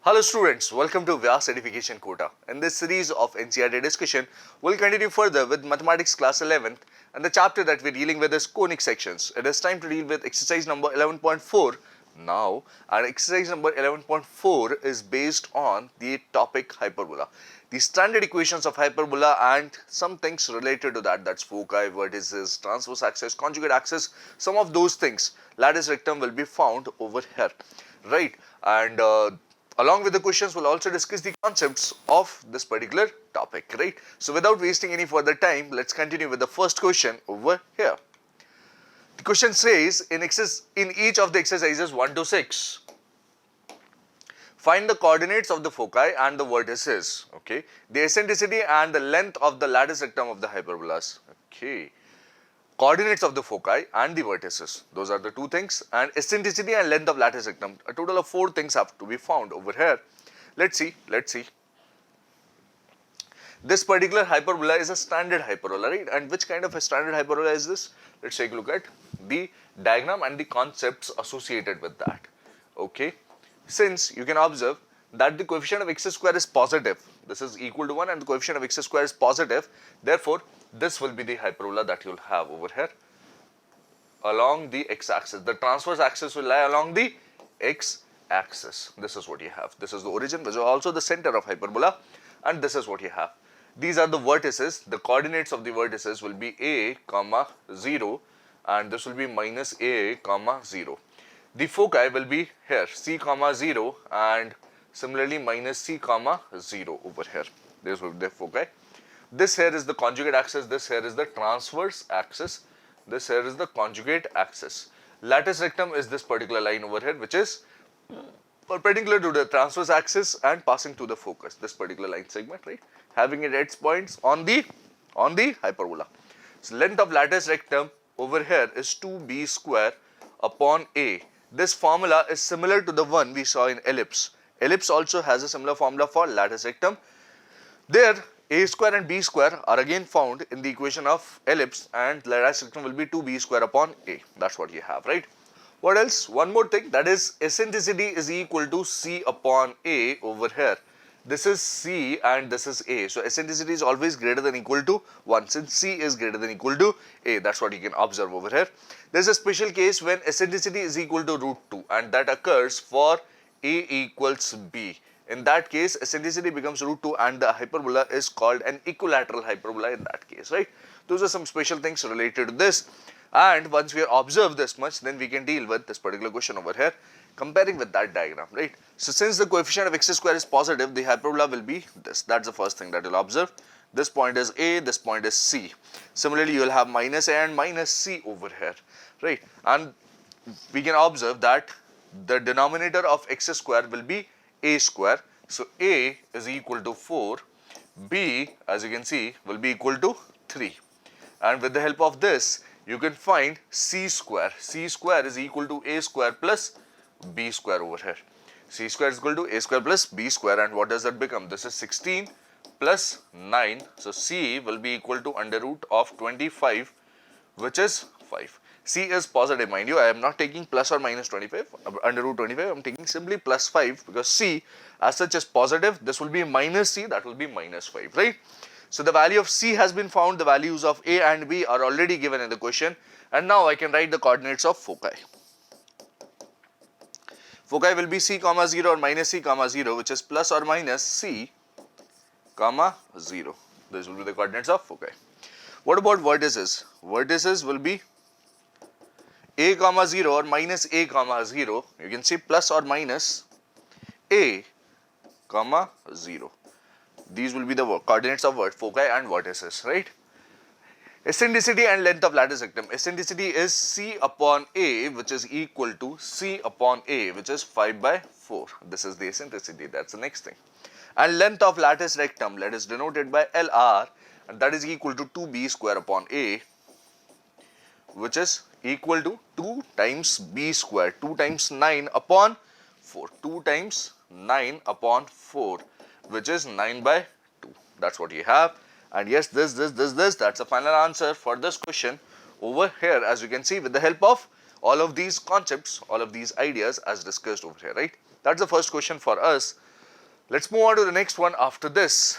Hello students, welcome to Vyas Education Kota. In this series of NCERT discussion, we'll continue further with Mathematics class 11th, and the chapter that we're dealing with is conic sections. It is time to deal with exercise number 11.4 now, and exercise number 11.4 is based on the topic hyperbola. The standard equations of hyperbola and some things related to that, that's foci, vertices, transverse axis, conjugate axis, some of those things, latus, rectum will be found over here, right? And along with the questions, we'll also discuss the concepts of this particular topic, right? So without wasting any further time, let's continue with the first question over here. The question says, in each of the exercises 1 to 6, find the coordinates of the foci and the vertices, okay, the eccentricity and the length of the latus rectum of the hyperbolas, okay. Coordinates of the foci and the vertices, those are the two things, and eccentricity and length of latus rectum. A total of 4 things have to be found over here. Let's see. This particular hyperbola is a standard hyperbola, right? And which kind of a standard hyperbola is this? Let's take a look at the diagram and the concepts associated with that, okay. Since you can observe that the coefficient of x square is positive, this is equal to 1 and the coefficient of x square is positive, therefore this will be the hyperbola that you'll have over here along the x-axis. The transverse axis will lie along the x-axis. This is what you have. This is the origin, which is also the center of hyperbola, and this is what you have. These are the vertices. The coordinates of the vertices will be a, comma, 0, and this will be minus a, comma, 0. The foci will be here, c, comma, 0, and similarly minus c, comma, 0 over here. This will be the foci. This here is the conjugate axis, this here is the transverse axis, this here is the conjugate axis. Latus rectum is this particular line over here, which is perpendicular to the transverse axis and passing to the focus, this particular line segment, right? Having its points on the hyperbola. So length of latus rectum over here is 2b square upon a. This formula is similar to the one we saw in ellipse. Ellipse also has a similar formula for latus rectum. There, a square and b square are again found in the equation of ellipse, and latus rectum will be 2b square upon a. That's what you have, right? What else? One more thing, that is eccentricity is equal to c upon a over here. This is c and this is a. So eccentricity is always greater than equal to 1 since c is greater than equal to a. That's what you can observe over here. There is a special case when eccentricity is equal to root 2, and that occurs for a equals b. In that case, eccentricity becomes root 2 and the hyperbola is called an equilateral hyperbola in that case, right? Those are some special things related to this. And once we have observed this much, then we can deal with this particular question over here, comparing with that diagram, right? So since the coefficient of x square is positive, the hyperbola will be this. That's the first thing that you'll observe. This point is a, this point is c. Similarly, you will have minus a and minus c over here, right? And we can observe that the denominator of x square will be a square. So a is equal to 4, b as you can see will be equal to 3, and with the help of this you can find c square. C square is equal to a square plus b square over here. C square is equal to a square plus b square, and what does that become? This is 16 plus 9, so c will be equal to under root of 25, which is 5. C is positive, mind you. I am not taking plus or minus 25 under root 25. I am taking simply plus 5 because C as such is positive. This will be minus C, that will be minus 5, right? So the value of C has been found. The values of A and B are already given in the question, and now I can write the coordinates of foci. Foci will be C comma 0 or minus C comma 0, which is plus or minus C comma 0. This will be the coordinates of foci. What about vertices? Vertices will be a comma 0 or minus a comma 0. You can see plus or minus a comma 0. These will be the coordinates of foci and vertices, right? Eccentricity and length of latus rectum. Eccentricity is c upon a, which is equal to c upon a, which is 5 by 4. This is the eccentricity. That's the next thing. And length of latus rectum, that is denoted by LR, and that is equal to 2b square upon a, which is equal to 2 times b square, 2 times 9 upon 4, 2 times 9 upon 4, which is 9 by 2. That's what you have. And yes, this, that's the final answer for this question over here, as you can see, with the help of all of these concepts, all of these ideas as discussed over here, right? That's the first question for us. Let's move on to the next one after this.